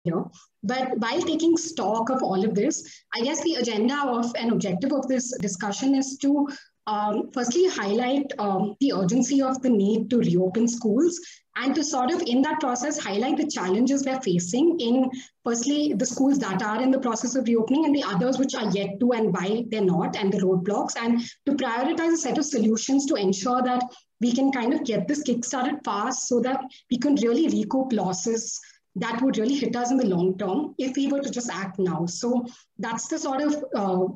here. But while taking stock of all of this, I guess the agenda of and objective of this discussion is to firstly highlight the urgency of the need to reopen schools and to sort of in that process highlight the challenges we're facing in firstly the schools that are in the process of reopening and the others which are yet to and why they're not and the roadblocks, and to prioritize a set of solutions to ensure that we can kind of get this kickstarted fast so that we can really recoup losses that would really hit us in the long term if we were to just act now. So that's the sort of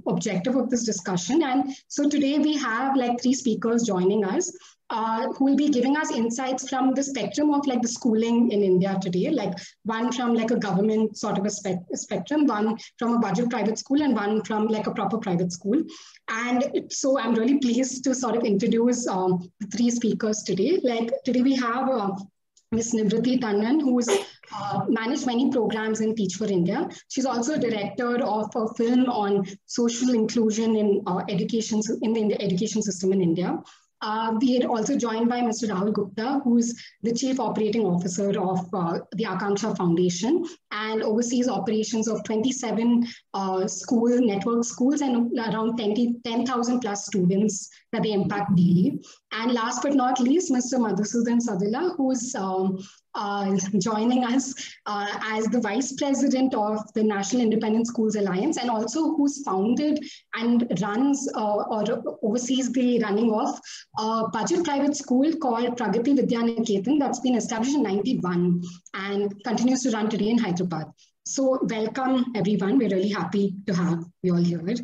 objective of this discussion. And so today we have like three speakers joining us who will be giving us insights from the spectrum of like the schooling in India today, like one from like a government sort of a spectrum, one from a budget private school, and one from like a proper private school. And so I'm really pleased to sort of introduce the three speakers today. Like today we have Ms. Nivriti Tandon, who's managed many programs in Teach for India. She's also a director of a film on social inclusion in education in the education system in India. We are also joined by Mr. Rahul Gupta, who's the Chief Operating Officer of the Akanksha Foundation and oversees operations of 27 school network schools and around 10,000 plus students that they impact daily. And last but not least, Mr. Madhusudan Sadila, who's joining us as the Vice President of the National Independent Schools Alliance, and also who's founded and runs or oversees the running of a budget private school called Pragati Vidya Niketan that's been established in 91 and continues to run today in Hyderabad. So welcome everyone. We're really happy to have you all here.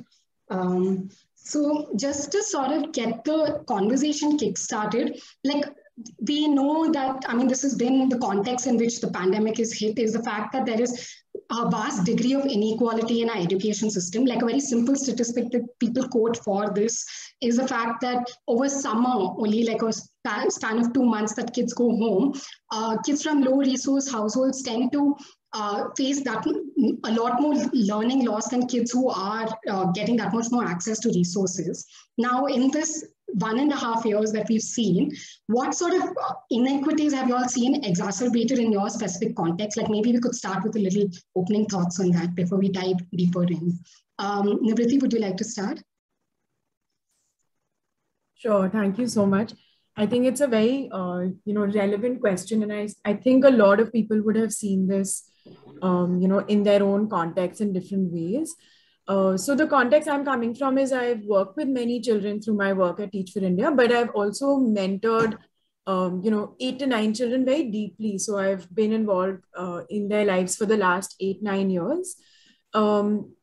So just to sort of get the conversation kick-started, like we know that, I mean, this has been the context in which the pandemic is hit, is the fact that there is a vast degree of inequality in our education system. Like a very simple statistic that people quote for this is the fact that over summer, only like a span of 2 months that kids go home, kids from low resource households tend to face that a lot more learning loss than kids who are getting that much more access to resources. Now, in this 1.5 years that we've seen, what sort of inequities have you all seen exacerbated in your specific context? Like maybe we could start with a little opening thoughts on that before we dive deeper in. Nivriti, would you like to start? Sure, thank you so much. I think it's a very relevant question, and I think a lot of people would have seen this in their own context in different ways. So the context I'm coming from is I've worked with many children through my work at Teach for India, but I've also mentored 8 to 9 children very deeply. So I've been involved in their lives for the last 8-9 years. And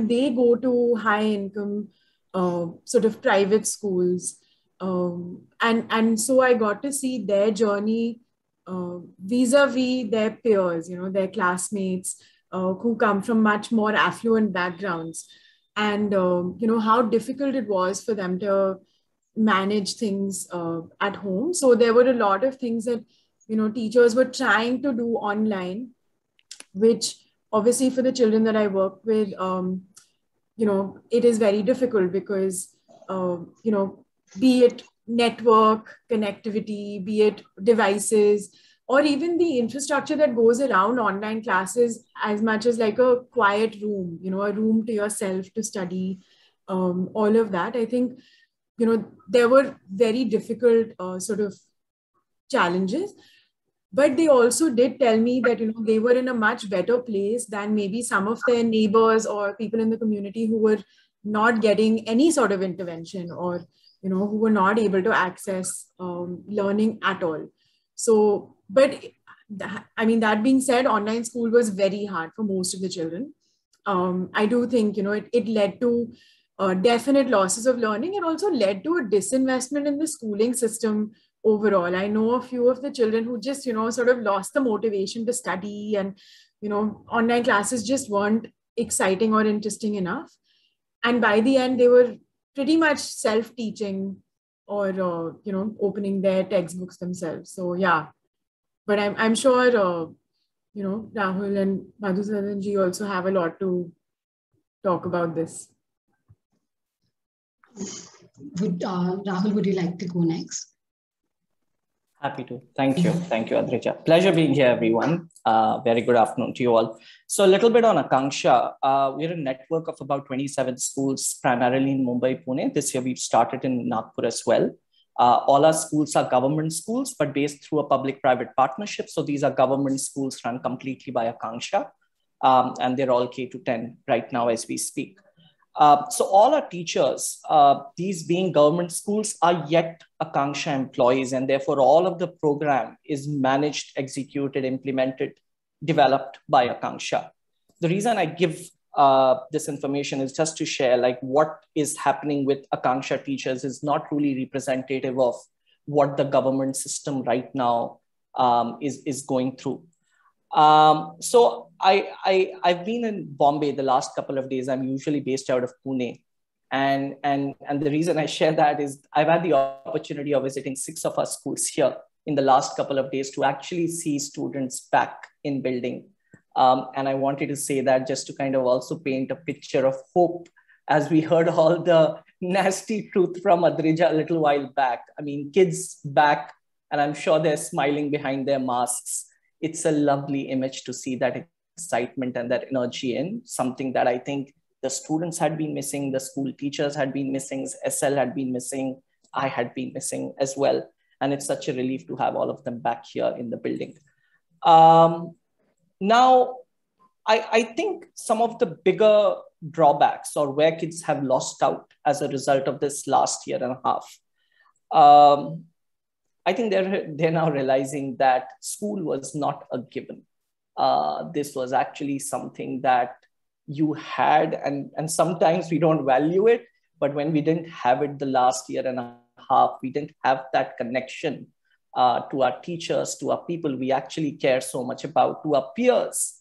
they go to high income sort of private schools. And so I got to see their journey vis-a-vis their peers, their classmates who come from much more affluent backgrounds, and how difficult it was for them to manage things at home. So there were a lot of things that teachers were trying to do online, which obviously for the children that I work with, it is very difficult because be it network connectivity, be it devices, or even the infrastructure that goes around online classes, as much as like a quiet room, a room to yourself to study, all of that. I think, there were very difficult sort of challenges, but they also did tell me that, they were in a much better place than maybe some of their neighbors or people in the community who were not getting any sort of intervention, or, who were not able to access learning at all. So, but I mean, that being said, online school was very hard for most of the children. I do think, it led to definite losses of learning. It also led to a disinvestment in the schooling system overall. I know a few of the children who just, sort of lost the motivation to study, and, online classes just weren't exciting or interesting enough. And by the end, they were pretty much self-teaching or, opening their textbooks themselves. So, yeah. But I'm sure, Rahul and Madhusudan ji also have a lot to talk about this. Rahul, would you like to go next? Happy to. Thank you. Thank you, Adrija. Pleasure being here, everyone. Very good afternoon to you all. So a little bit on Akanksha. We're a network of about 27 schools, primarily in Mumbai, Pune. This year, we've started in Nagpur as well. All our schools are government schools, but based through a public-private partnership. So these are government schools run completely by Akanksha. And they're all K to 10 right now as we speak. So all our teachers, these being government schools, are yet Akanksha employees, and therefore all of the program is managed, executed, implemented, developed by Akanksha. The reason I give this information is just to share like what is happening with Akanksha teachers is not really representative of what the government system right now is going through. So I've been in Bombay the last couple of days. I'm usually based out of Pune. And the reason I share that is I've had the opportunity of visiting 6 of our schools here in the last couple of days to actually see students back in building. And I wanted to say that just to kind of also paint a picture of hope as we heard all the nasty truth from Adrija a little while back. I mean, kids back, and I'm sure they're smiling behind their masks. It's a lovely image to see that excitement and that energy in something that I think the students had been missing, the school teachers had been missing, SL had been missing, I had been missing as well. And it's such a relief to have all of them back here in the building. Now, I think some of the bigger drawbacks or where kids have lost out as a result of this last year and a half, I think they're now realizing that school was not a given. This was actually something that you had, and sometimes we don't value it, but when we didn't have it the last year and a half, we didn't have that connection to our teachers, to our people we actually care so much about, to our peers.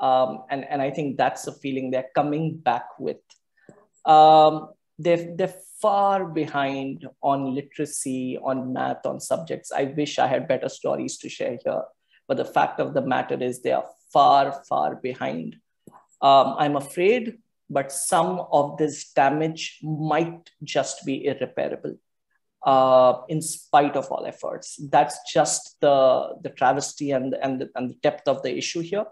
And I think that's a feeling they're coming back with. They're far behind on literacy, on math, on subjects. I wish I had better stories to share here, but the fact of the matter is they are far, far behind. I'm afraid, but some of this damage might just be irreparable in spite of all efforts. That's just the travesty and the depth of the issue here.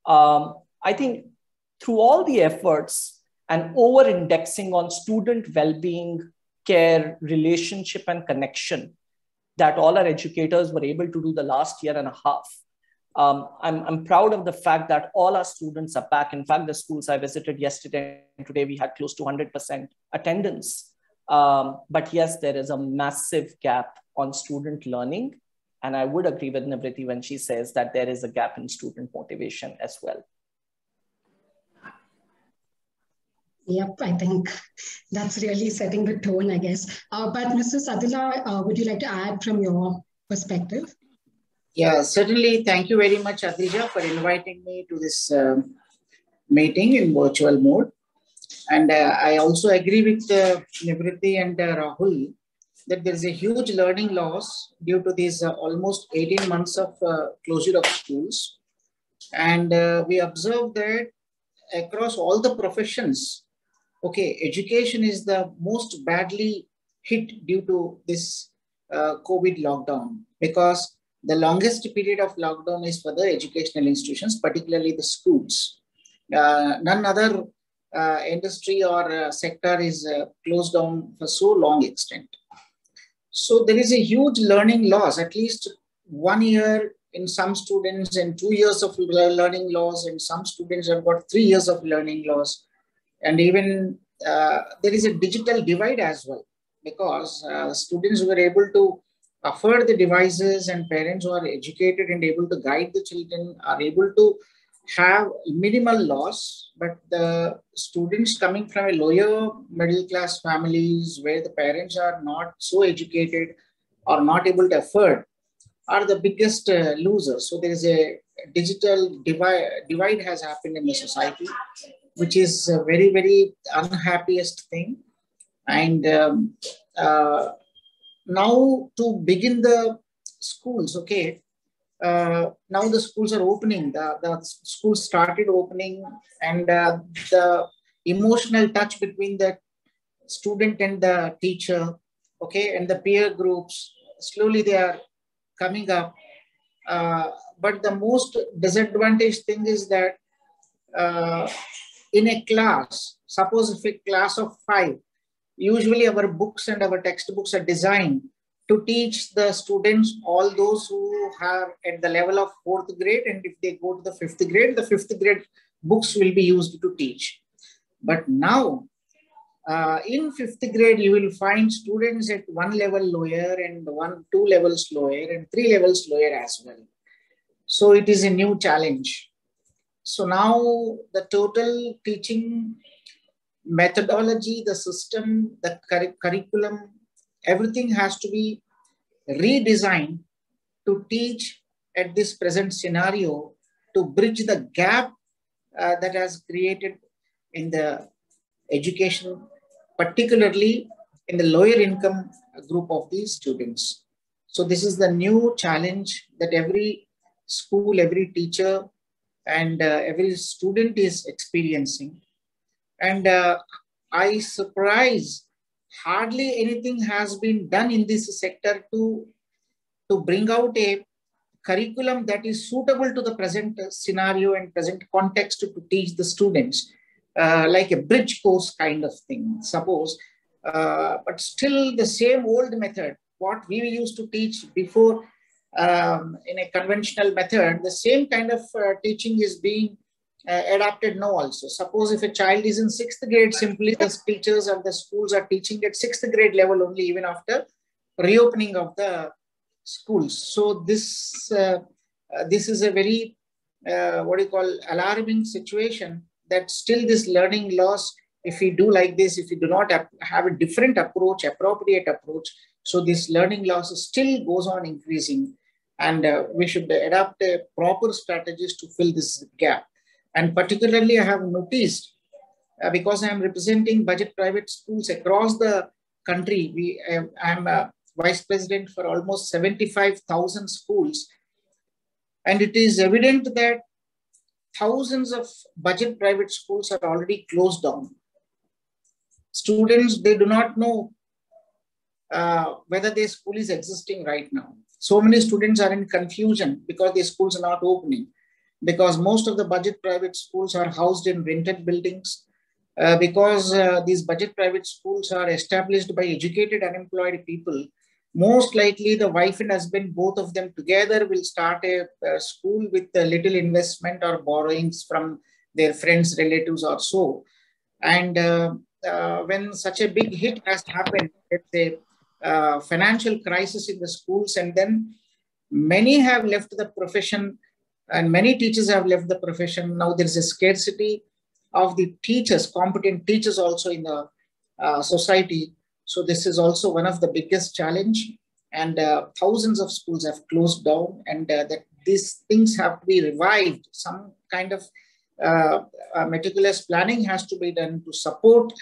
I think through all the efforts, and over-indexing on student well-being, care, relationship, and connection that all our educators were able to do the last year and a half. I'm proud of the fact that all our students are back. In fact, the schools I visited yesterday and today, we had close to 100% attendance. But yes, there is a massive gap on student learning. And I would agree with Nivriti when she says that there is a gap in student motivation as well. Yep, I think that's really setting the tone, I guess. But Mrs. Adila, would you like to add from your perspective? Yeah, certainly. Thank you very much, Adrija, for inviting me to this meeting in virtual mode. And I also agree with Nivriti and Rahul that there is a huge learning loss due to these almost 18 months of closure of schools. And we observe that across all the professions, okay, education is the most badly hit due to this COVID lockdown, because the longest period of lockdown is for the educational institutions, particularly the schools. None other industry or sector is closed down for so long extent. So there is a huge learning loss, at least 1 year in some students and 2 years of learning loss, and some students have got 3 years of learning loss. And even there is a digital divide as well, because students were able to afford the devices and parents who are educated and able to guide the children are able to have minimal loss. But the students coming from a lower middle class families where the parents are not so educated or not able to afford are the biggest losers. So there is a digital divide has happened in the society, which is a very, very unhappiest thing. And now to begin the schools, okay, now the schools are opening, the schools started opening, and the emotional touch between the student and the teacher, okay, and the peer groups, slowly they are coming up. But the most disadvantaged thing is that in a class, suppose if a class of 5, usually our books and our textbooks are designed to teach the students, all those who are at the level of 4th grade, and if they go to the 5th grade, the 5th grade books will be used to teach. But now, in 5th grade, you will find students at 1 level lower and 2 levels lower and 3 levels lower as well. So it is a new challenge. So now the total teaching methodology, the system, the curriculum, everything has to be redesigned to teach at this present scenario, to bridge the gap that has created in the education, particularly in the lower income group of these students. So this is the new challenge that every school, every teacher, and every student is experiencing. And I surprise, hardly anything has been done in this sector to bring out a curriculum that is suitable to the present scenario and present context to teach the students, like a bridge course kind of thing, suppose. But still the same old method, what we used to teach before in a conventional method, the same kind of teaching is being adapted now also. Suppose if a child is in 6th grade, simply the teachers and the schools are teaching at 6th grade level only, even after reopening of the schools. So this is a very alarming situation, that still this learning loss, if we do like this, if we do not have a different approach, appropriate approach, so this learning loss still goes on increasing, and we should adapt proper strategies to fill this gap. And particularly I have noticed, because I am representing budget private schools across the country, I am a vice president for almost 75,000 schools. And it is evident that thousands of budget private schools are already closed down. Students, they do not know whether their school is existing right now. So many students are in confusion because their schools are not opening, because most of the budget private schools are housed in rented buildings, because these budget private schools are established by educated unemployed people. Most likely the wife and husband, both of them together, will start a school with a little investment or borrowings from their friends, relatives or so. And when such a big hit has happened, let's say financial crisis in the schools, and then many have left the profession and many teachers have left the profession. Now there is a scarcity of the teachers, competent teachers also in the society. So this is also one of the biggest challenge, and thousands of schools have closed down, and that these things have to be revived. Some kind of meticulous planning has to be done to support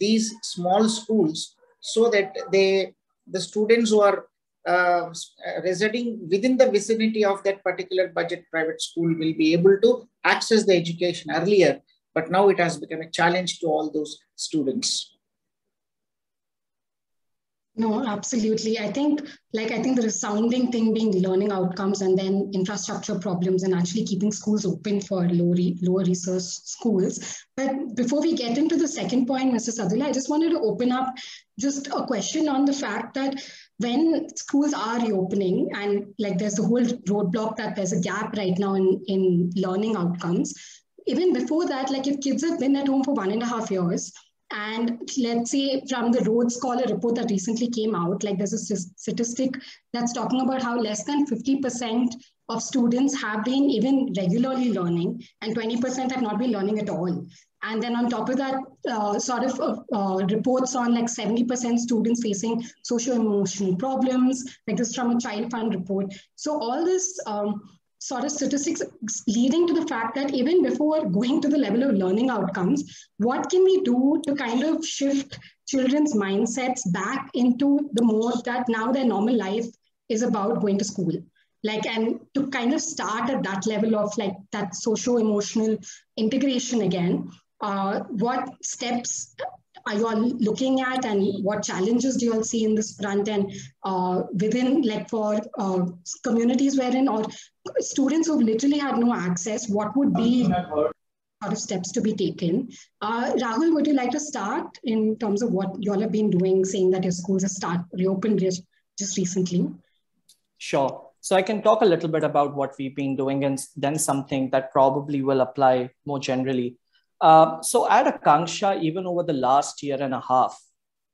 these small schools, so that the students who are residing within the vicinity of that particular budget private school will be able to access the education earlier. But now it has become a challenge to all those students. No, absolutely. I think the resounding thing being learning outcomes, and then infrastructure problems, and actually keeping schools open for lower resource schools. But before we get into the second point, Mr. Sadullah, I just wanted to open up just a question on the fact that when schools are reopening, and like there's a whole roadblock that there's a gap right now in learning outcomes. Even before that, like if kids have been at home for 1.5 years, and let's say from the Rhodes Scholar report that recently came out, like there's a statistic that's talking about how less than 50% of students have been even regularly learning, and 20% have not been learning at all. And then on top of that, reports on like 70% students facing socio-emotional problems, like this from a Child Fund report. So all this sort of statistics leading to the fact that even before going to the level of learning outcomes, what can we do to kind of shift children's mindsets back into the mode that now their normal life is about going to school? Like, and to kind of start at that level of like that socio-emotional integration again, what steps are you all looking at, and what challenges do you all see in this front? And within, like, for communities wherein, or students who've literally had no access, what would be sort of steps to be taken? Rahul, would you like to start in terms of what you all have been doing, saying that your schools have reopened just recently? Sure. So I can talk a little bit about what we've been doing, and then something that probably will apply more generally. So at Akanksha, even over the last year and a half,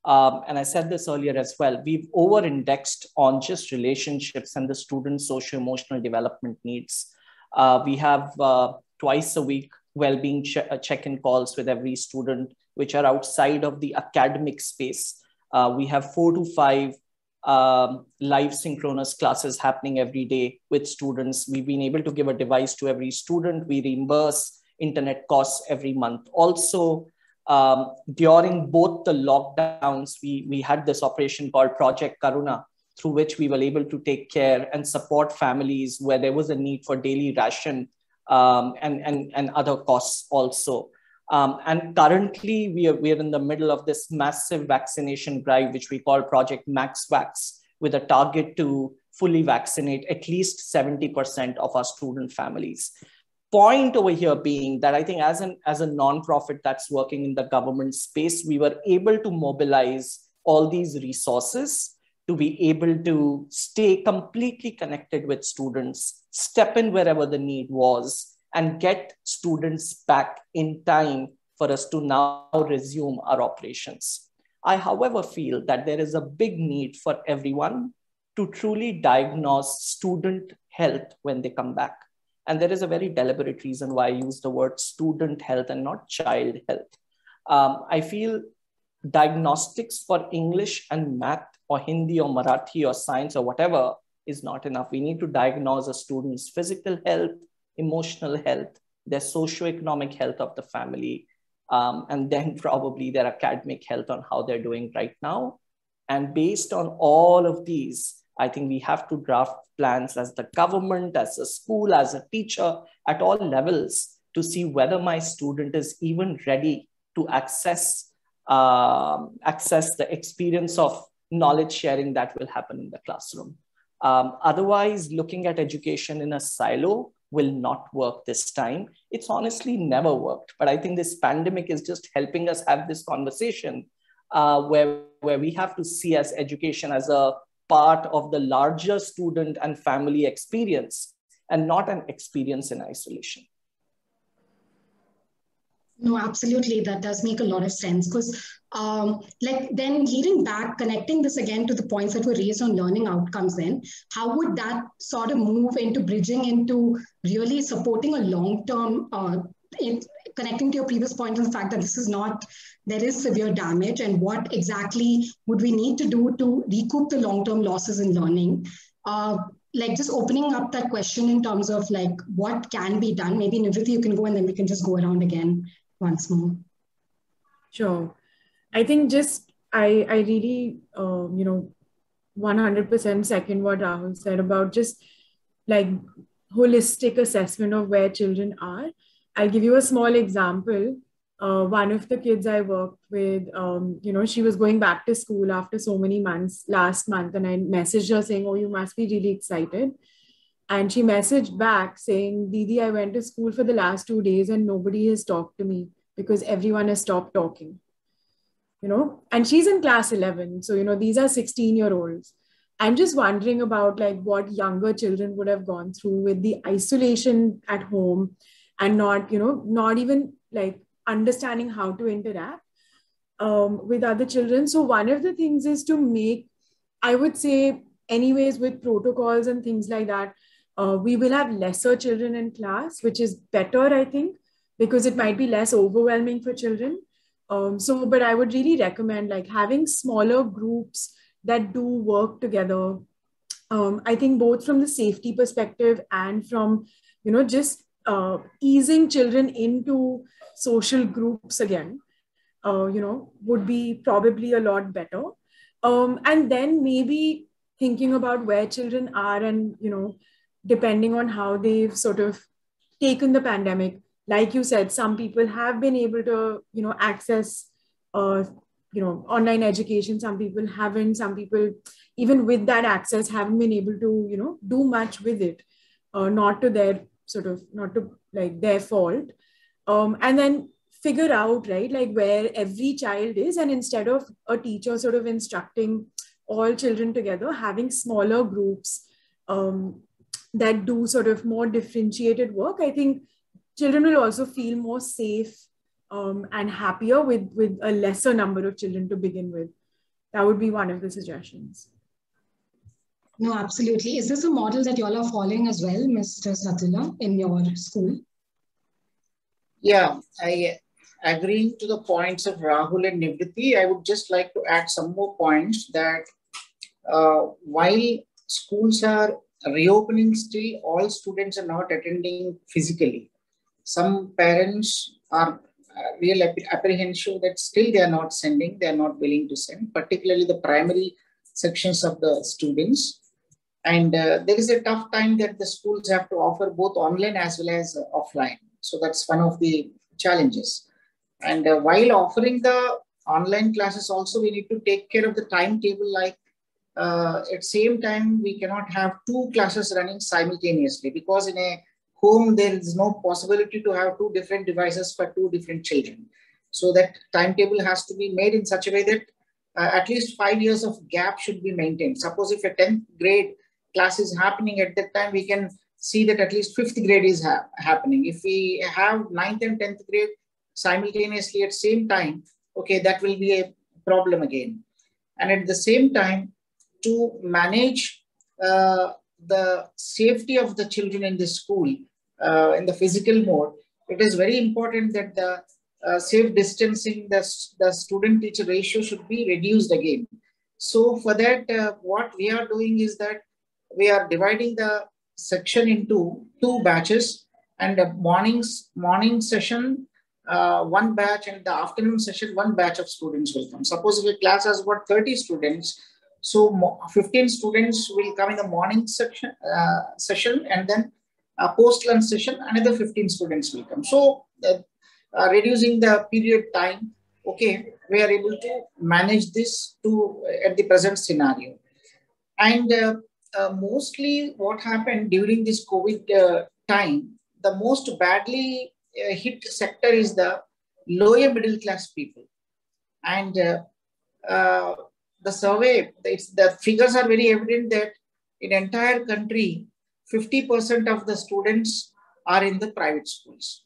and I said this earlier as well, we've over-indexed on just relationships and the students' socio-emotional development needs. We have twice a week well-being check-in calls with every student, which are outside of the academic space. We have 4 to 5 live synchronous classes happening every day with students. We've been able to give a device to every student. We reimburse internet costs every month. Also, during both the lockdowns, we had this operation called Project Karuna, through which we were able to take care and support families where there was a need for daily ration and other costs also. And currently, we are in the middle of this massive vaccination drive, which we call Project MaxVax, with a target to fully vaccinate at least 70% of our student families. Point over here being that I think as a nonprofit that's working in the government space, we were able to mobilize all these resources to be able to stay completely connected with students, step in wherever the need was, and get students back in time for us to now resume our operations. I, however, feel that there is a big need for everyone to truly diagnose student health when they come back. And there is a very deliberate reason why I use the word student health and not child health. I feel diagnostics for English and math or Hindi or Marathi or science or whatever is not enough. We need to diagnose a student's physical health, emotional health, their socioeconomic health of the family, and then probably their academic health on how they're doing right now. And based on all of these, I think we have to draft plans as the government, as a school, as a teacher, at all levels to see whether my student is even ready to access the experience of knowledge sharing that will happen in the classroom. Otherwise, looking at education in a silo will not work this time. It's honestly never worked. But I think this pandemic is just helping us have this conversation where we have to see as education as a part of the larger student and family experience and not an experience in isolation. No, absolutely. That does make a lot of sense, because like then leading back, connecting this again to the points that were raised on learning outcomes, then how would that sort of move into bridging into really supporting a long-term, connecting to your previous point on the fact that this is not, there is severe damage, and what exactly would we need to do to recoup the long-term losses in learning? Like just opening up that question in terms of like what can be done. Maybe Nivriti, you can go and then we can just go around again once more. Sure. I think just, I really, 100% second what Rahul said about just like holistic assessment of where children are. I'll give you a small example. One of the kids I worked with, she was going back to school after so many months last month, and I messaged her saying, "Oh, you must be really excited." And she messaged back saying, "Didi, I went to school for the last 2 days and nobody has talked to me because everyone has stopped talking." And she's in class 11. So, these are 16-year-olds. I'm just wondering about like what younger children would have gone through with the isolation at home and not even like understanding how to interact with other children. So one of the things is to make, I would say anyways, with protocols and things like that, we will have lesser children in class, which is better, I think, because it might be less overwhelming for children. But I would really recommend like having smaller groups that do work together. I think both from the safety perspective and from, just easing children into social groups again, would be probably a lot better. And then maybe thinking about where children are and, depending on how they've sort of taken the pandemic. Like you said, some people have been able to, access online education. Some people haven't. Some people, even with that access, haven't been able to, do much with it. Not to their not to like their fault. And then figure out, right, like where every child is. And instead of a teacher sort of instructing all children together, having smaller groups that do sort of more differentiated work, I think children will also feel more safe and happier with a lesser number of children to begin with. That would be one of the suggestions. No, absolutely. Is this a model that you all are following as well, Mr. Satila, in your school? Yeah, I agreeing to the points of Rahul and Nivriti, I would just like to add some more points that while schools are reopening, still all students are not attending physically. Some parents are real apprehensive that still they are not sending, they are not willing to send, particularly the primary sections of the students. And there is a tough time that the schools have to offer both online as well as offline. So that's one of the challenges. And while offering the online classes also, we need to take care of the timetable. Like at same time, we cannot have two classes running simultaneously, because in a home, there is no possibility to have two different devices for two different children. So that timetable has to be made in such a way that at least 5 years of gap should be maintained. Suppose if a 10th grade class is happening at that time, we can see that at least 5th grade is happening. If we have 9th and 10th grade simultaneously at same time, okay, that will be a problem again. And at the same time, to manage the safety of the children in the school in the physical mode, it is very important that the safe distancing, the student-teacher ratio should be reduced again. So for that, what we are doing is that we are dividing the section into 2 batches, and the morning session, 1 batch, and the afternoon session, 1 batch of students will come. Suppose if a class has got 30 students, so 15 students will come in the morning session, and then post-lunch session, another 15 students will come. So reducing the period time, okay, we are able to manage this at the present scenario. And mostly what happened during this COVID time, the most badly hit sector is the lower middle class people. And the survey, the figures are very evident that in entire country, 50% of the students are in the private schools.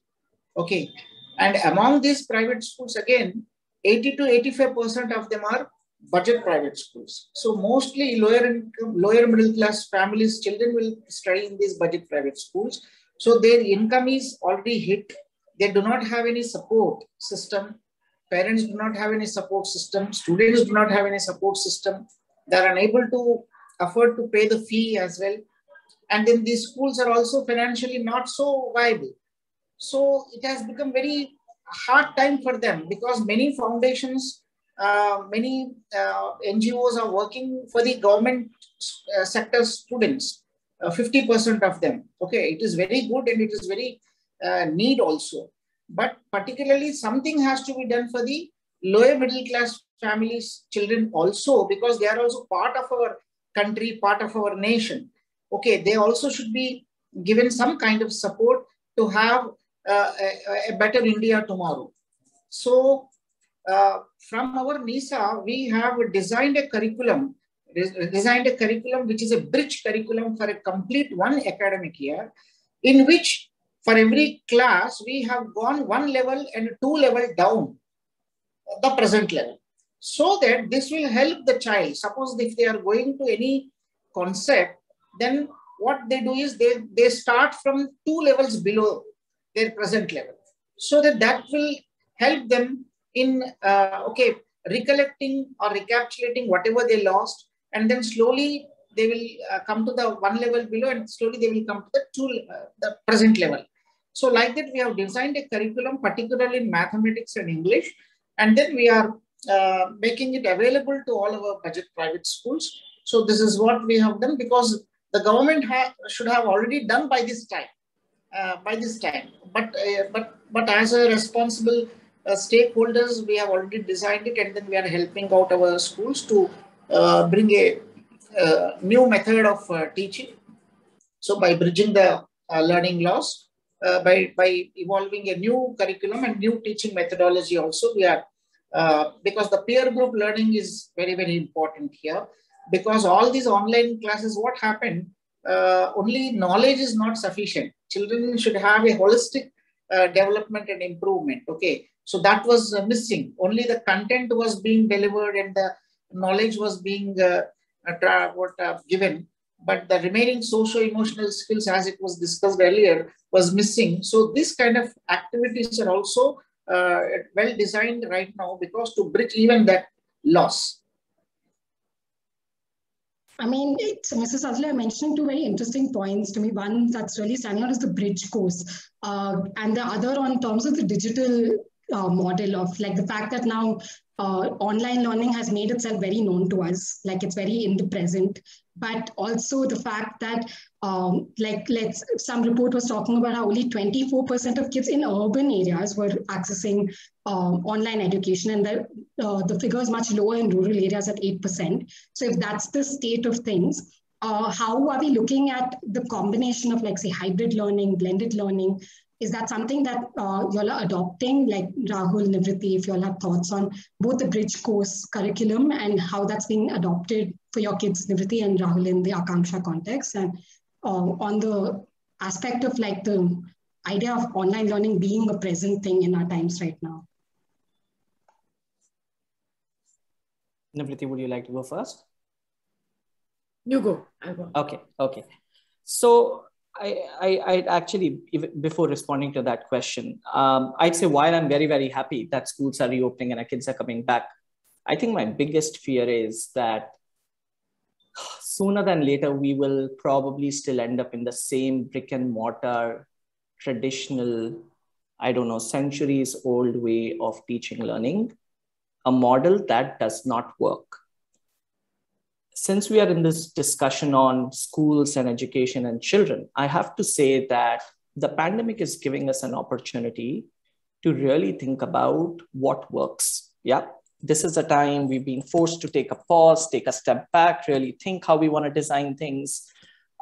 Okay. And among these private schools, again, 80 to 85% of them are budget private schools. So mostly lower income, lower middle class families, children will study in these budget private schools. So their income is already hit. They do not have any support system. Parents do not have any support system. Students do not have any support system. They are unable to afford to pay the fee as well. And then these schools are also financially not so viable. So it has become very hard time for them, because many foundations, many NGOs are working for the government sector students, 50% of them. Okay, it is very good and it is very need also. But particularly something has to be done for the lower middle class families, children also, because they are also part of our country, part of our nation. Okay, they also should be given some kind of support to have a better India tomorrow. So from our NISA, we have designed a curriculum which is a bridge curriculum for a complete 1 academic year, in which for every class, we have gone 1 level and 2 level down the present level, so that this will help the child. Suppose if they are going to any concept, then what they do is they start from 2 levels below their present level, so that will help them in recollecting or recapitulating whatever they lost, and then slowly they will come to the 1 level below, and slowly they will come to the present level. So like that, we have designed a curriculum, particularly in mathematics and English, and then we are making it available to all our budget private schools. So this is what we have done, because the government should have already done by this time. But as a responsible stakeholders, we have already designed it, and then we are helping out our schools to bring a new method of teaching. So by bridging the learning loss, by evolving a new curriculum and new teaching methodology also, we are, because the peer group learning is very, very important here. Because all these online classes, what happened, only knowledge is not sufficient. Children should have a holistic development and improvement. Okay, so that was missing. Only the content was being delivered and the knowledge was being given, but the remaining socio-emotional skills, as it was discussed earlier, was missing. So this kind of activities are also well designed right now, because to bridge even that loss. I mean, Mrs. Azla mentioned two very interesting points to me. One that's really standing out is the bridge course, and the other on terms of the digital model of like the fact that now online learning has made itself very known to us, like it's very in the present, but also the fact that some report was talking about how only 24% of kids in urban areas were accessing online education, and the figure is much lower in rural areas at 8%. So if that's the state of things, how are we looking at the combination of, like, say, hybrid learning, blended learning? Is that something that y'all are adopting, like Rahul, Nivriti, if y'all have thoughts on both the bridge course curriculum and how that's being adopted for your kids, Nivriti and Rahul, in the Akanksha context, and on the aspect of like the idea of online learning being a present thing in our times right now? Nivriti, would you like to go first? You go. I'll go. Okay. So I actually, before responding to that question, I'd say while I'm very, very happy that schools are reopening and our kids are coming back, I think my biggest fear is that sooner than later, we will probably still end up in the same brick and mortar, traditional, I don't know, centuries old way of teaching learning, a model that does not work. Since we are in this discussion on schools and education and children, I have to say that the pandemic is giving us an opportunity to really think about what works. Yeah, this is a time we've been forced to take a pause, take a step back, really think how we want to design things.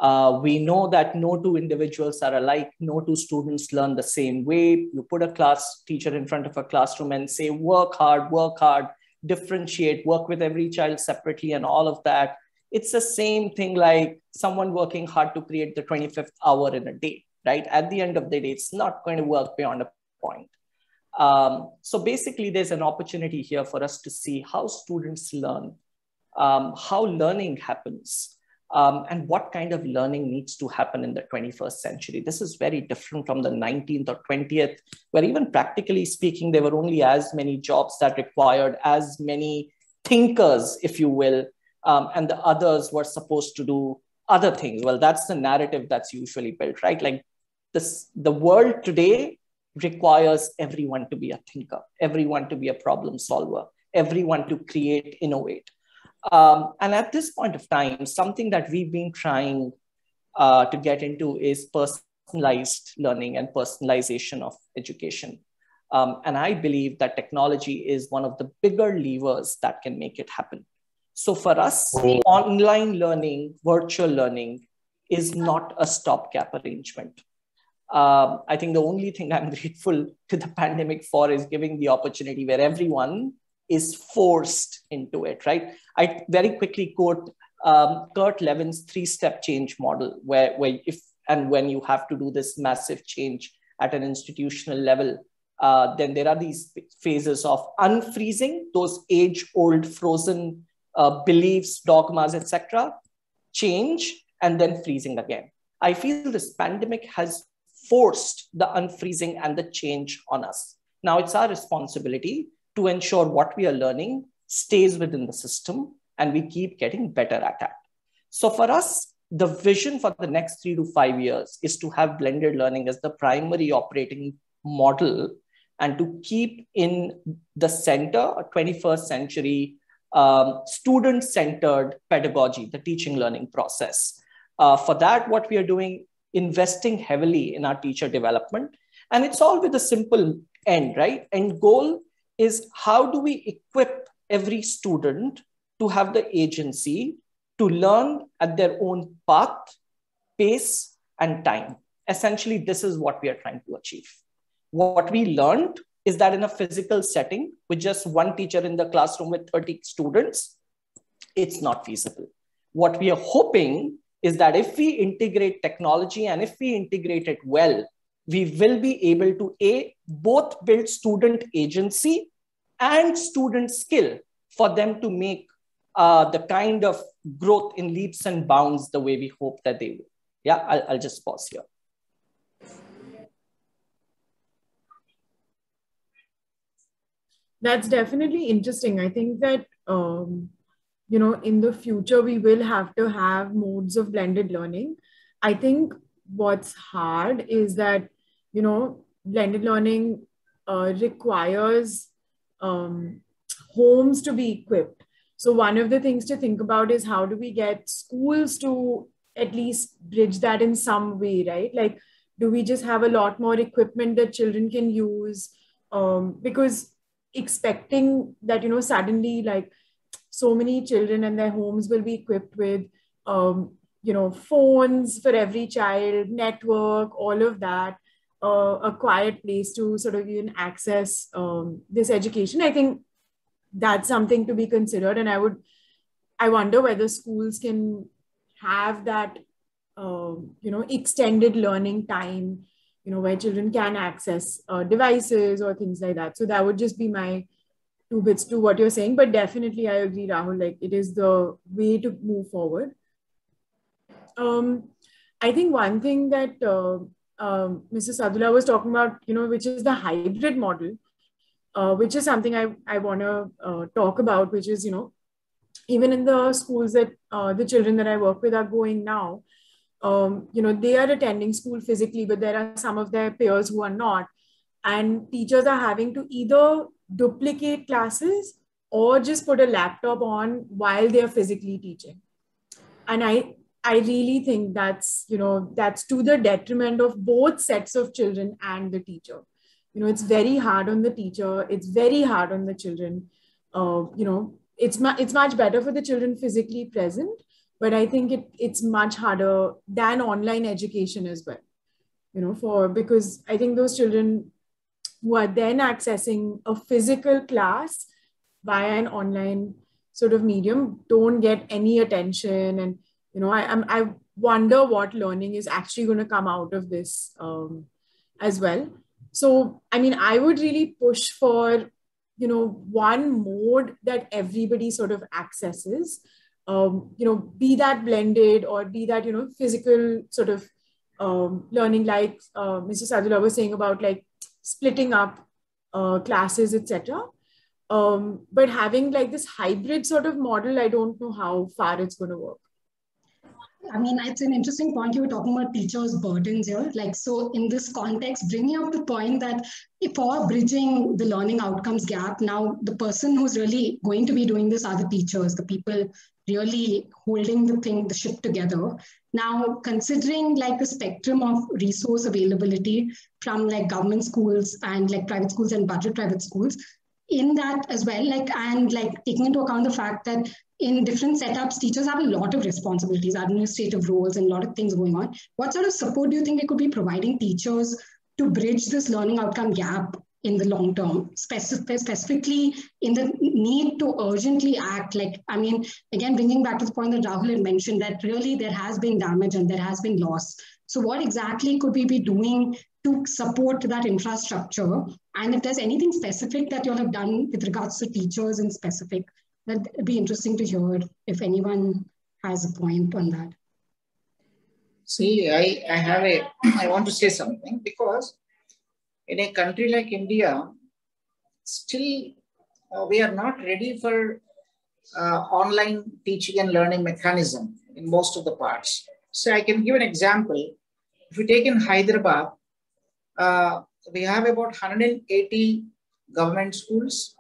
We know that no two individuals are alike. No two students learn the same way. You put a class teacher in front of a classroom and say, work hard, differentiate, work with every child separately and all of that. It's the same thing like someone working hard to create the 25th hour in a day, right? At the end of the day, it's not going to work beyond a point. So basically, there's an opportunity here for us to see how students learn, how learning happens, and what kind of learning needs to happen in the 21st century. This is very different from the 19th or 20th, where even practically speaking, there were only as many jobs that required as many thinkers, if you will, and the others were supposed to do other things. Well, that's the narrative that's usually built, right? Like the world today requires everyone to be a thinker, everyone to be a problem solver, everyone to create, innovate. And at this point of time, something that we've been trying to get into is personalized learning and personalization of education. And I believe that technology is one of the bigger levers that can make it happen. So for us, online learning, virtual learning is not a stopgap arrangement. I think the only thing I'm grateful to the pandemic for is giving the opportunity where everyone is forced into it, right? I very quickly quote Kurt Levin's 3-step change model, where if and when you have to do this massive change at an institutional level, then there are these phases of unfreezing, those age-old frozen beliefs, dogmas, etc., change, and then freezing again. I feel this pandemic has forced the unfreezing and the change on us. Now it's our responsibility to ensure what we are learning stays within the system and we keep getting better at that. So for us, the vision for the next 3 to 5 years is to have blended learning as the primary operating model and to keep in the center a 21st century student-centered pedagogy, the teaching learning process. For that, what we are doing, investing heavily in our teacher development. And it's all with a simple end, right? End goal is how do we equip every student to have the agency to learn at their own path, pace, and time. Essentially, this is what we are trying to achieve. What we learned is that in a physical setting with just one teacher in the classroom with 30 students, it's not feasible. What we are hoping is that if we integrate technology and if we integrate it well, we will be able to both build student agency and student skill for them to make the kind of growth in leaps and bounds the way we hope that they will. Yeah, I'll just pause here. That's definitely interesting. I think that, in the future, we will have to have modes of blended learning. I think what's hard is that, blended learning requires homes to be equipped. So one of the things to think about is how do we get schools to at least bridge that in some way, right? Like, do we just have a lot more equipment that children can use? Because expecting that, suddenly like so many children and their homes will be equipped with, phones for every child, network, all of that, a quiet place to sort of even access this education. I think that's something to be considered. And I wonder whether schools can have that, extended learning time, where children can access devices or things like that. So that would just be my 2 bits to what you're saying. But definitely, I agree, Rahul, like it is the way to move forward. I think one thing that Mr. Sadullah was talking about, which is the hybrid model, which is something I want to talk about, which is, even in the schools that the children that I work with are going now, they are attending school physically, but there are some of their peers who are not. And teachers are having to either duplicate classes or just put a laptop on while they are physically teaching. And I really think that's to the detriment of both sets of children and the teacher. It's very hard on the teacher. It's very hard on the children. It's much better for the children physically present, but I think it's much harder than online education as well, because I think those children who are then accessing a physical class via an online sort of medium don't get any attention. And, I wonder what learning is actually going to come out of this as well. So, I mean, I would really push for, one mode that everybody sort of accesses, be that blended or be that, physical sort of learning, like Mr. Sadullah was saying about like splitting up classes, etc. But having like this hybrid sort of model, I don't know how far it's going to work. I mean, it's an interesting point. You were talking about teachers' burdens here. Like, so in this context, bringing up the point that for bridging the learning outcomes gap, now the person who's really going to be doing this are the teachers, the people really holding the ship together. Now, considering like the spectrum of resource availability from like government schools and like private schools and budget private schools, in that as well, like, and like taking into account the fact that in different setups, teachers have a lot of responsibilities, administrative roles, and a lot of things going on. What sort of support do you think we could be providing teachers to bridge this learning outcome gap in the long term, specifically in the need to urgently act? Like, I mean, again, bringing back to the point that Rahul had mentioned, that really there has been damage and there has been loss. So what exactly could we be doing to support that infrastructure? And if there's anything specific that you all have done with regards to teachers in specific, that'd be interesting to hear if anyone has a point on that. See, I want to say something, because in a country like India, still we are not ready for online teaching and learning mechanism in most of the parts. So I can give an example. If you take in Hyderabad, we have about 180 government schools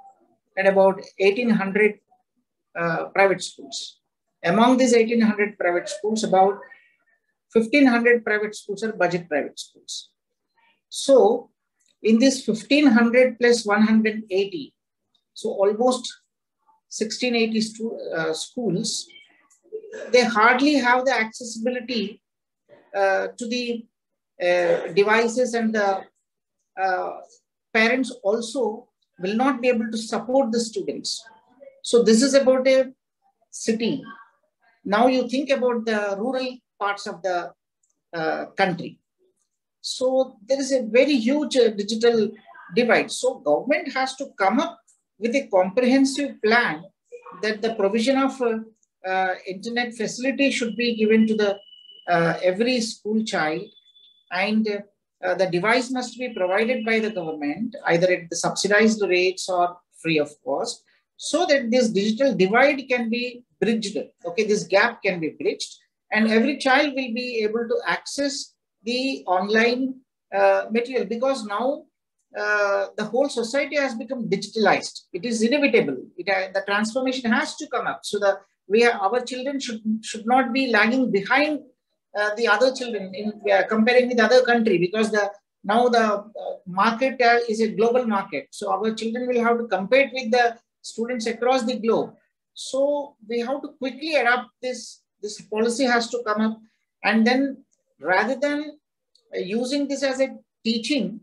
and about 1,800 private schools. Among these 1,800 private schools, about 1,500 private schools are budget private schools. So in this 1500 plus 180, so almost 1680 schools, they hardly have the accessibility to the devices, and the parents also will not be able to support the students. So this is about a city. Now you think about the rural parts of the country. So there is a very huge digital divide. So government has to come up with a comprehensive plan that the provision of internet facility should be given to the every school child, and the device must be provided by the government either at the subsidized rates or free of cost, so that this digital divide can be bridged. Okay, this gap can be bridged, and every child will be able to access the online material, because now the whole society has become digitalized. It is inevitable. The transformation has to come up. So our children should not be lagging behind the other children in comparing with other country, because now the market is a global market. So our children will have to compete with the students across the globe. So we have to quickly adapt this. This policy has to come up, and then rather than using this as a teaching,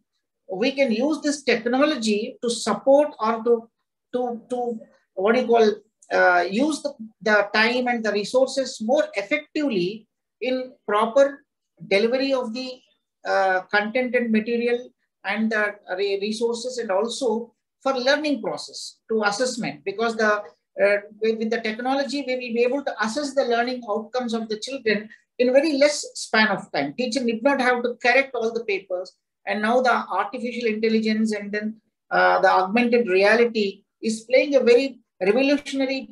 we can use this technology to support or to what do you call use the time and the resources more effectively in proper delivery of the content and material and the resources, and also for learning process to assessment, because with the technology we will be able to assess the learning outcomes of the children in very less span of time. Teacher did not have to correct all the papers, and now the artificial intelligence and then the augmented reality is playing a very revolutionary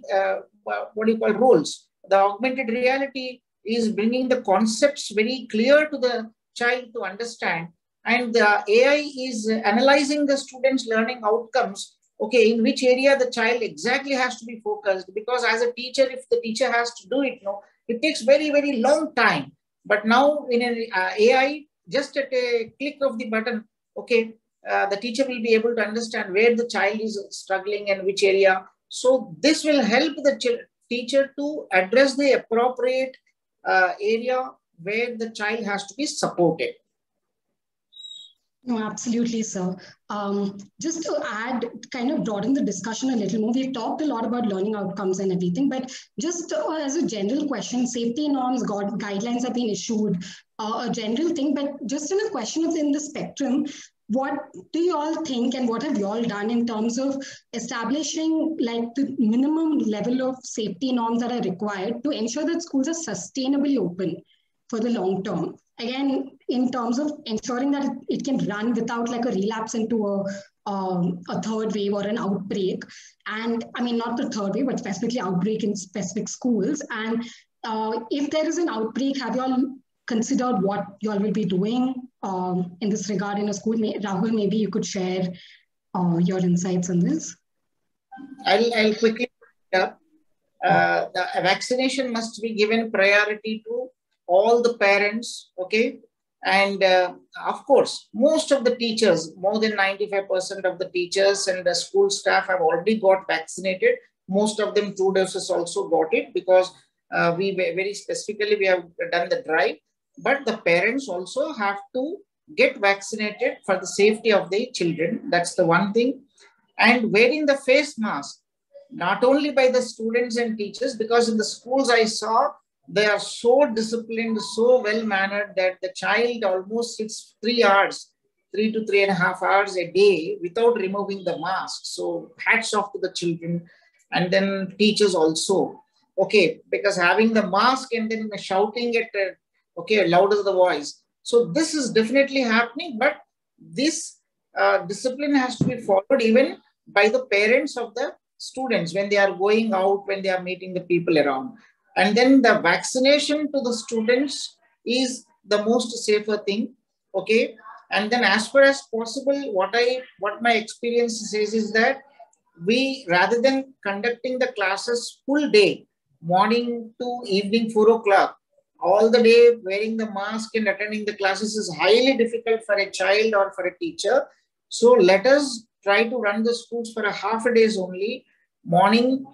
what do you call roles. The augmented reality is bringing the concepts very clear to the child to understand, and the AI is analyzing the students' learning outcomes. Okay, in which area the child exactly has to be focused, because as a teacher, if the teacher has to do it, it takes very, very long time. But now in an AI, just at a click of the button, okay, the teacher will be able to understand where the child is struggling and which area. So this will help the teacher to address the appropriate area where the child has to be supported. No, absolutely, sir. Just to add, kind of broaden the discussion a little more, we've talked a lot about learning outcomes and everything, but just as a general question, safety norms, guidelines have been issued, a general thing, but just in a question of in the spectrum, what do you all think and what have you all done in terms of establishing like the minimum level of safety norms that are required to ensure that schools are sustainably open for the long term? Again, in terms of ensuring that it can run without like a relapse into a third wave or an outbreak. And I mean, not the third wave, but specifically outbreak in specific schools. And if there is an outbreak, have you all considered what you all will be doing in this regard in a school? Rahul, maybe you could share your insights on this. I'll quickly put up. The vaccination must be given priority to all the parents, okay? And of course, most of the teachers, more than 95% of the teachers and the school staff have already got vaccinated. Most of them 2 doses also got it, because we very specifically, we have done the drive. But the parents also have to get vaccinated for the safety of the children. That's the one thing. And wearing the face mask, not only by the students and teachers, because in the schools I saw, they are so disciplined, so well-mannered that the child almost sits 3 hours, 3 to 3.5 hours a day without removing the mask. So hats off to the children, and then teachers also. Okay, because having the mask and then shouting at, okay, louder the voice. So this is definitely happening, but this discipline has to be followed even by the parents of the students when they are going out, when they are meeting the people around. And then the vaccination to the students is the most safer thing, okay? And then as far as possible, what my experience says is that we, rather than conducting the classes full day, morning to evening 4 o'clock, all the day wearing the mask and attending the classes is highly difficult for a child or for a teacher. So let us try to run the schools for a half a days only. Morning,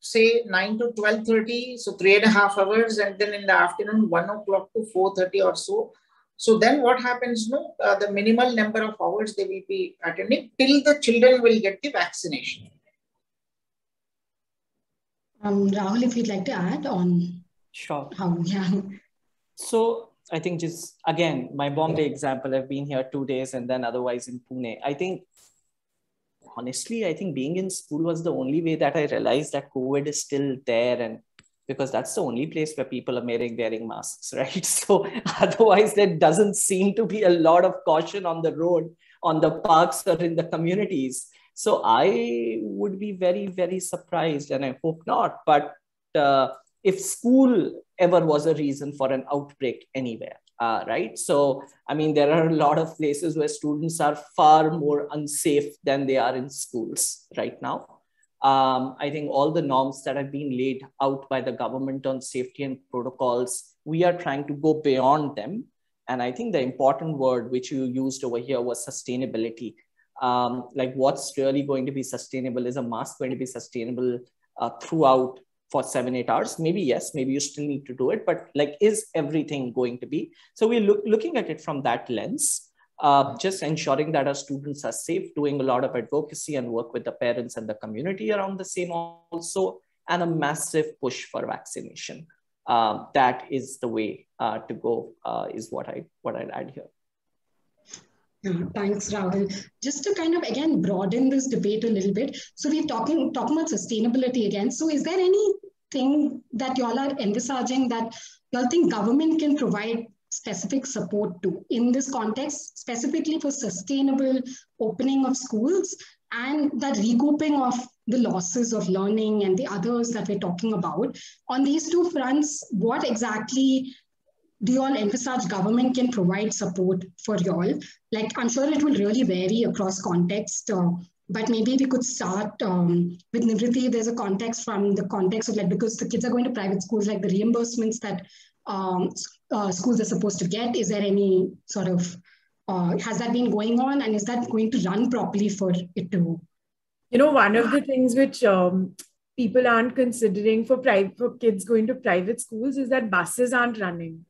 say 9 to 12:30, so 3.5 hours, and then in the afternoon 1 o'clock to 4:30 or so. So then what happens? No, the minimal number of hours they will be attending till the children will get the vaccination. Rahul, if you'd like to add on. Sure. How, yeah. So I think just again, my Bombay example, I've been here 2 days and then otherwise in Pune. I think, honestly, I think being in school was the only way that I realized that COVID is still there, and because that's the only place where people are wearing masks, right? So otherwise there doesn't seem to be a lot of caution on the road, on the parks or in the communities. So I would be very, very surprised, and I hope not. But if school ever was a reason for an outbreak anywhere, right? So, I mean, there are a lot of places where students are far more unsafe than they are in schools right now. I think all the norms that have been laid out by the government on safety and protocols, we are trying to go beyond them. And I think the important word which you used over here was sustainability. Like what's really going to be sustainable? Is a mask going to be sustainable throughout for 7-8 hours? Maybe yes, maybe you still need to do it, but like, is everything going to be? So we're looking at it from that lens, just ensuring that our students are safe, doing a lot of advocacy and work with the parents and the community around the same also, and a massive push for vaccination. That is the way to go, is what I'd add here. Yeah, thanks, Rahul. Just to kind of, again, broaden this debate a little bit. So we're talking about sustainability again. So is there anything that y'all are envisaging that y'all think government can provide specific support to in this context, specifically for sustainable opening of schools and that recouping of the losses of learning and the others that we're talking about? On these two fronts, what exactly do you all envisage government can provide support for y'all? Like, I'm sure it will really vary across context, but maybe we could start with Nivriti. There's a context from the context of, like, because the kids are going to private schools, like the reimbursements that schools are supposed to get. Is there any sort of, has that been going on, and is that going to run properly for it to? You know, one of the things which people aren't considering for kids going to private schools is that buses aren't running.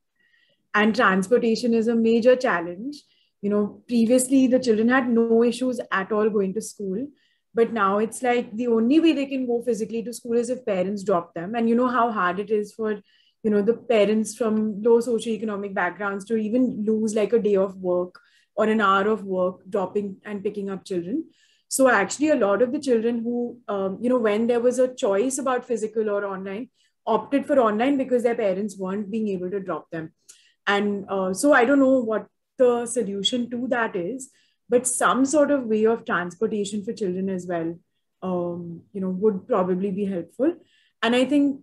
And transportation is a major challenge. You know, previously the children had no issues at all going to school, but now it's like the only way they can go physically to school is if parents drop them. And you know how hard it is for, you know, the parents from low socioeconomic backgrounds to even lose like a day of work or an hour of work dropping and picking up children. So actually a lot of the children who, you know, when there was a choice about physical or online, opted for online because their parents weren't being able to drop them. And so I don't know what the solution to that is, but some sort of way of transportation for children as well, you know, would probably be helpful. And I think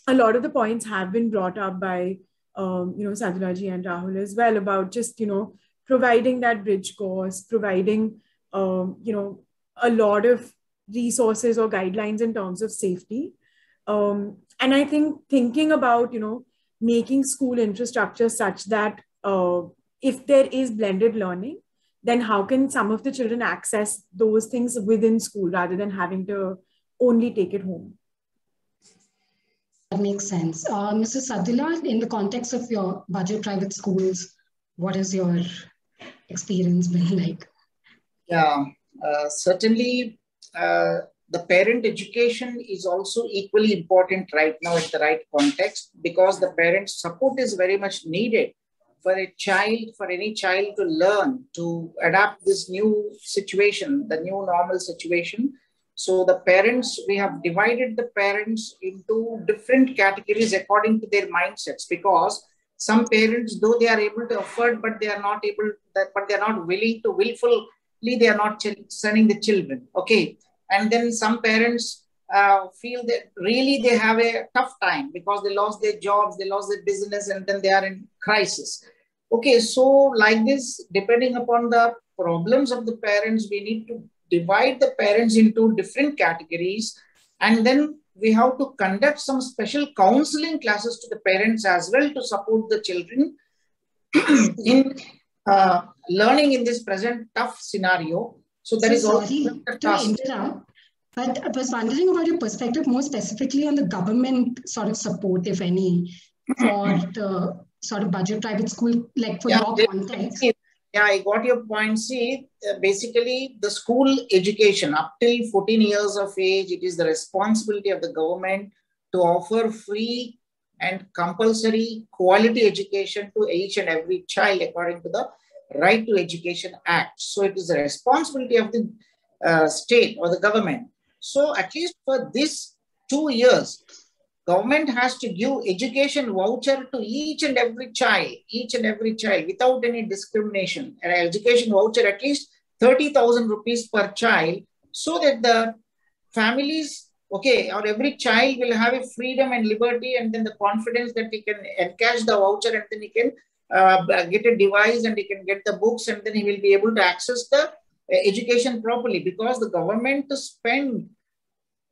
a lot of the points have been brought up by, you know, Sadhulaji and Rahul as well about just, you know, providing that bridge course, providing, you know, a lot of resources or guidelines in terms of safety. And I think thinking about, you know, making school infrastructure such that if there is blended learning, then how can some of the children access those things within school rather than having to only take it home? That makes sense. Mrs. Sadhula, in the context of your budget private schools, what has your experience been like? Yeah, certainly the parent education is also equally important right now at the right context, because the parent support is very much needed for a child, for any child to learn, to adapt this new situation, the new normal situation. So the parents, we have divided the parents into different categories according to their mindsets, because some parents, though they are able to afford, but they are not able, but they are not willing to willfully, they are not sending the children. Okay. And then some parents feel that really they have a tough time because they lost their jobs, they lost their business, and then they are in crisis. Okay, so like this, depending upon the problems of the parents, we need to divide the parents into different categories. And then we have to conduct some special counseling classes to the parents as well to support the children in learning in this present tough scenario. So that is sorry to interrupt, but I was wondering about your perspective more specifically on the government sort of support, if any, for the sort of budget private school, like for your context. Yeah, I got your point. See, basically the school education up till 14 years of age, it is the responsibility of the government to offer free and compulsory quality education to each and every child according to the Right to Education Act. So it is the responsibility of the state or the government. So at least for this 2 years, government has to give education voucher to each and every child without any discrimination. An education voucher at least 30,000 rupees per child, so that the families, okay, or every child will have a freedom and liberty, and then the confidence that he can encash the voucher, and then he can get a device and he can get the books, and then he will be able to access the education properly, because the government to spend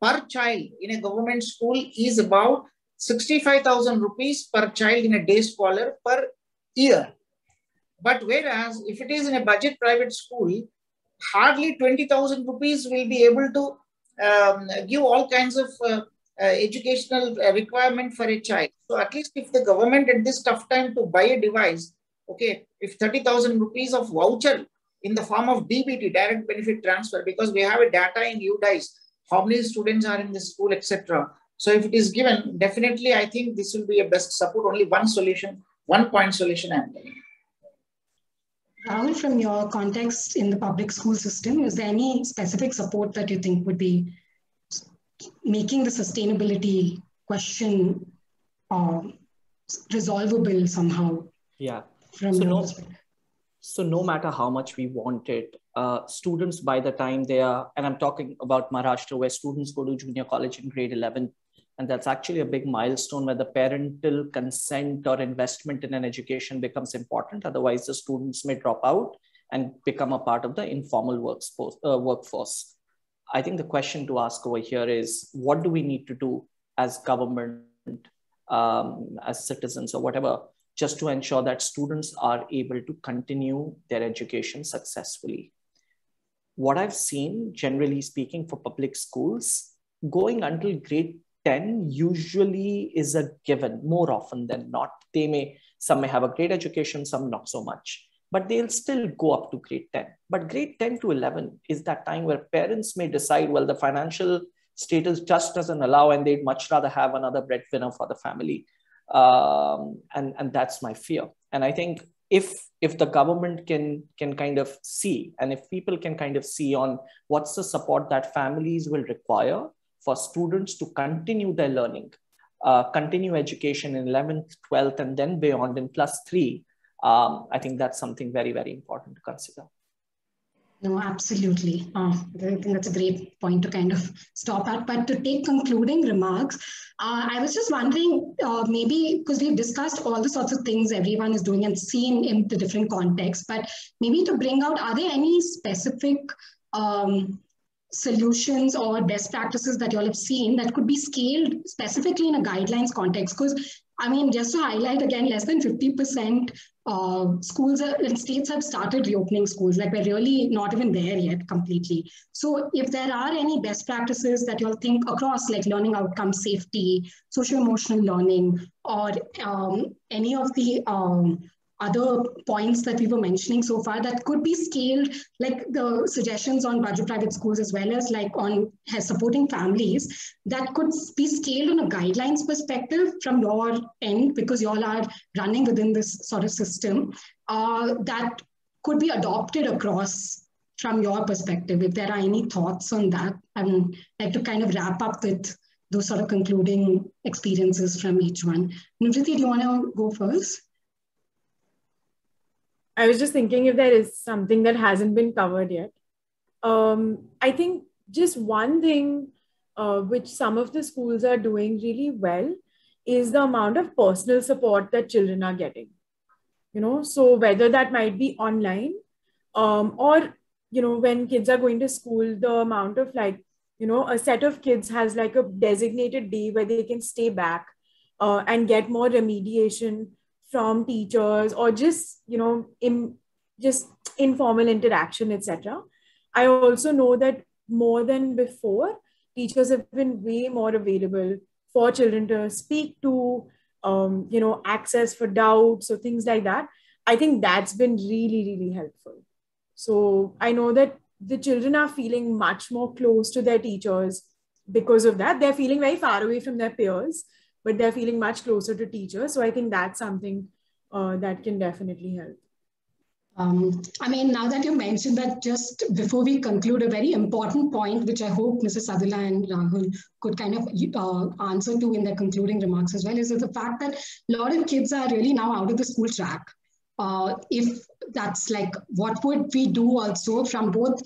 per child in a government school is about 65,000 rupees per child in a day scholar per year. But whereas if it is in a budget private school, hardly 20,000 rupees will be able to give all kinds of educational requirement for a child. So at least if the government at this tough time to buy a device, okay, if 30,000 rupees of voucher in the form of DBT, direct benefit transfer, because we have a data in UDICE, how many students are in the school, etc. So if it is given, definitely I think this will be a best support. Only one solution, 1 point solution I'm telling. Rahul, from your context in the public school system, is there any specific support that you think would be making the sustainability question resolvable somehow? Yeah. From your perspective? So no matter how much we want it, students by the time they are, and I'm talking about Maharashtra, where students go to junior college in grade 11, and that's actually a big milestone where the parental consent or investment in an education becomes important. Otherwise, the students may drop out and become a part of the informal workforce. I think the question to ask over here is, what do we need to do as government, as citizens or whatever, just to ensure that students are able to continue their education successfully? What I've seen, generally speaking, for public schools, going until grade 10 usually is a given more often than not. Some may have a great education, some not so much, but they'll still go up to grade 10. But grade 10 to 11 is that time where parents may decide, well, the financial status just doesn't allow, and they'd much rather have another breadwinner for the family. And that's my fear. And I think if the government can kind of see, and if people can kind of see on what's the support that families will require for students to continue their learning, continue education in 11th, 12th, and then beyond in +3, I think that's something very, very important to consider. No, absolutely. I think that's a great point to kind of stop at. But to take concluding remarks, I was just wondering, maybe because we've discussed all the sorts of things everyone is doing and seen in the different contexts, but maybe to bring out, are there any specific solutions or best practices that you all have seen that could be scaled specifically in a guidelines context? Because I mean, just to highlight again, less than 50% schools and states have started reopening schools. Like, we're really not even there yet completely. So if there are any best practices that you all think across, like learning outcomes, safety, social-emotional learning, or any of the other points that we were mentioning so far that could be scaled, like the suggestions on budget private schools, as well as like on supporting families, that could be scaled on a guidelines perspective from your end, because you all are running within this sort of system, that could be adopted across from your perspective. If there are any thoughts on that, I would like to kind of wrap up with those sort of concluding experiences from each one. Nivriti, do you want to go first? I was just thinking if there is something that hasn't been covered yet. I think just one thing which some of the schools are doing really well is the amount of personal support that children are getting. You know, so whether that might be online or, you know, when kids are going to school, the amount of like, you know, a set of kids has like a designated day where they can stay back and get more remediation from teachers, or just, you know, just informal interaction, etc. I also know that more than before, teachers have been way more available for children to speak to, access for doubts or things like that. I think that's been really, really helpful. So I know that the children are feeling much more close to their teachers because of that. They're feeling very far away from their peers, but they're feeling much closer to teachers. So I think that's something that can definitely help. I mean, now that you mentioned that, just before we conclude, a very important point, which I hope Mrs. Sadila and Rahul could kind of answer to in their concluding remarks as well, is the fact that a lot of kids are really now out of the school track. If that's like, what would we do also from both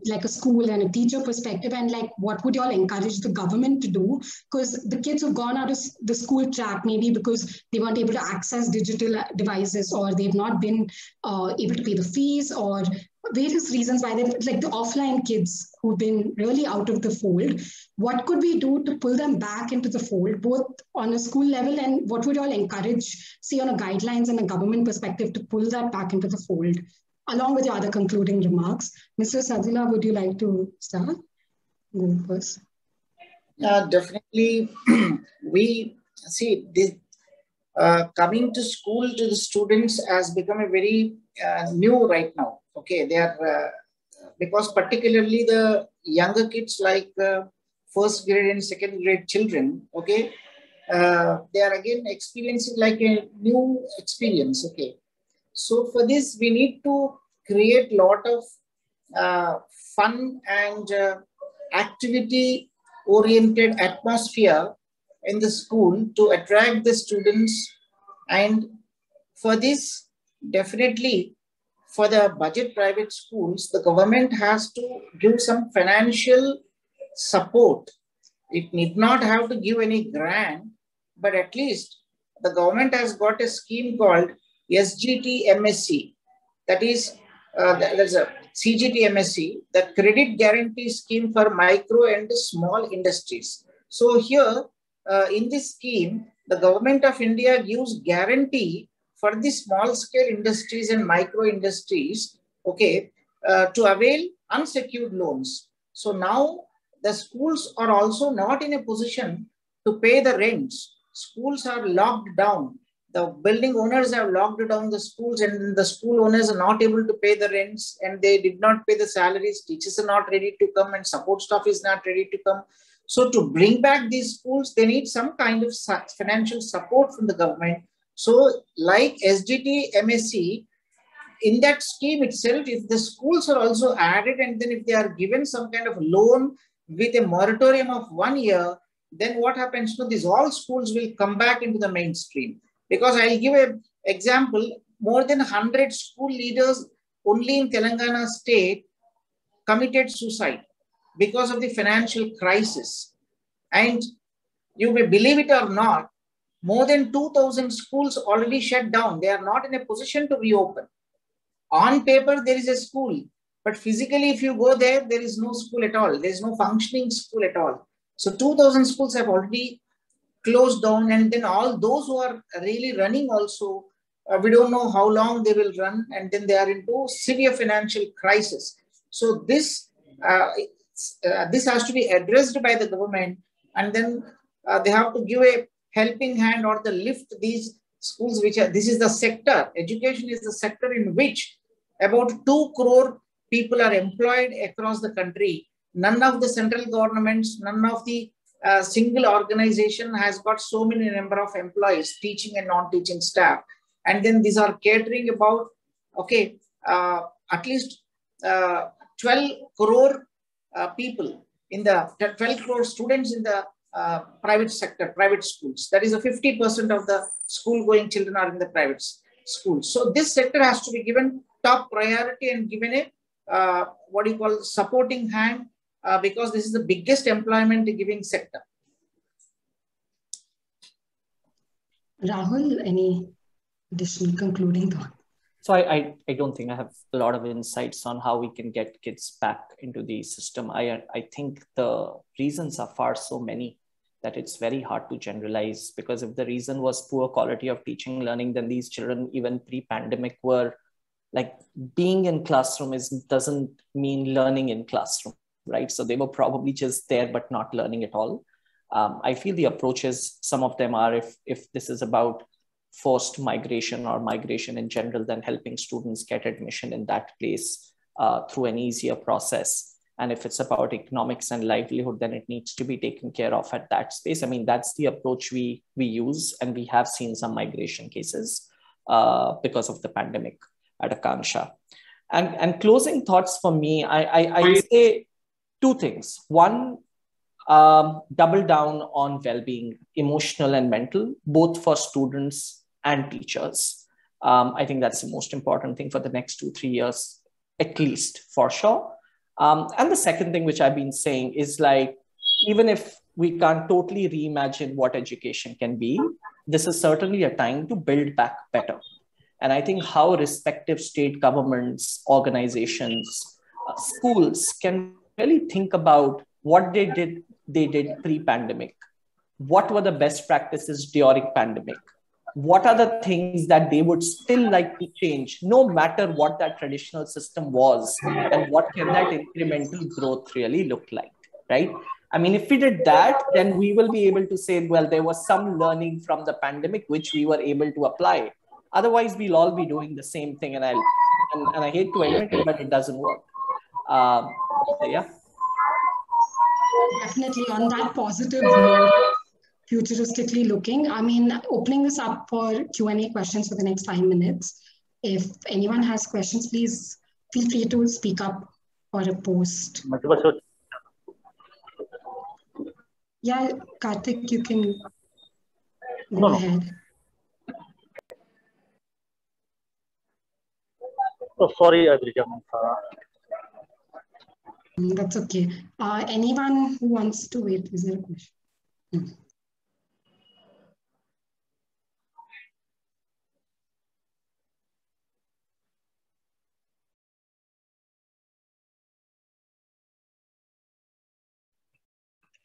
like a school and a teacher perspective, and like what would you all encourage the government to do? Because the kids have gone out of the school track, maybe because they weren't able to access digital devices, or they've not been able to pay the fees, or various reasons why they, like the offline kids who've been really out of the fold. What could we do to pull them back into the fold, both on a school level, and what would you all encourage, say, on a guidelines and a government perspective, to pull that back into the fold, along with your other concluding remarks? Mr. Sadila, would you like to start? Go first. Definitely. We see this coming to school to the students has become a very new right now. Okay, they are because particularly the younger kids, like first grade and second grade children, okay, they are again experiencing like a new experience. Okay, so for this we need to create lot of fun and activity oriented atmosphere in the school to attract the students. And for this, definitely for the budget private schools, the government has to give some financial support. It need not have to give any grant, but at least the government has got a scheme called SGT MSC. That is, there's a CGT MSC, the credit guarantee scheme for micro and small industries. So here, in this scheme, the government of India gives guarantee for the small scale industries and micro industries, okay, to avail unsecured loans. So now the schools are also not in a position to pay the rents. Schools are locked down. The building owners have locked down the schools, and the school owners are not able to pay the rents, and they did not pay the salaries. Teachers are not ready to come, and support staff is not ready to come. So to bring back these schools, they need some kind of financial support from the government. So like SGT MSC, in that scheme itself, if the schools are also added, and then if they are given some kind of loan with a moratorium of 1 year, then what happens to these all schools will come back into the mainstream. Because I'll give an example, more than 100 school leaders only in Telangana state committed suicide because of the financial crisis. And you may believe it or not, more than 2,000 schools already shut down. They are not in a position to reopen. On paper, there is a school, but physically, if you go there, there is no school at all. There is no functioning school at all. So 2,000 schools have already closed down, and then all those who are really running also, we don't know how long they will run, and then they are into severe financial crisis. So this has to be addressed by the government, and then they have to give a helping hand or the lift these schools, which are, this is the sector, education is the sector in which about 2 crore people are employed across the country. None of the central governments, none of the single organization has got so many number of employees, teaching and non-teaching staff. And then these are catering about, okay, at least 12 crore people in the 12 crore students in the private sector, private schools. That is a 50% of the school going children are in the private schools. So this sector has to be given top priority and given a what you call supporting hand, because this is the biggest employment giving sector. Rahul, any additional concluding thought? So I don't think I have a lot of insights on how we can get kids back into the system. I think the reasons are far so many that it's very hard to generalize, because if the reason was poor quality of teaching learning, then these children even pre-pandemic were like being in classroom doesn't mean learning in classroom, right? So they were probably just there, but not learning at all. I feel the approaches, some of them are, if this is about forced migration or migration in general, then helping students get admission in that place through an easier process. And if it's about economics and livelihood, then it needs to be taken care of at that space. I mean, that's the approach we use, and we have seen some migration cases because of the pandemic at Akanksha. And closing thoughts for me, I say two things. One, double down on well-being, emotional and mental, both for students and teachers. I think that's the most important thing for the next 2-3 years, at least, for sure. And the second thing which I've been saying is, like, even if we can't totally reimagine what education can be, this is certainly a time to build back better. And I think how respective state governments, organizations, schools can really think about what they did pre-pandemic. What were the best practices during pandemic? What are the things that they would still like to change, no matter what that traditional system was, and what can that incremental growth really look like, right? I mean, if we did that, then we will be able to say, well, there was some learning from the pandemic, which we were able to apply. Otherwise, we'll all be doing the same thing. And I hate to admit it, but it doesn't work. So yeah. Definitely on that positive note, futuristically looking, I mean, opening this up for Q&A questions for the next 5 minutes. If anyone has questions, please feel free to speak up or a post. Yeah, Karthik, you can go ahead. Oh, sorry, Adrija. That's okay. Anyone who wants to wait, is there a question? No.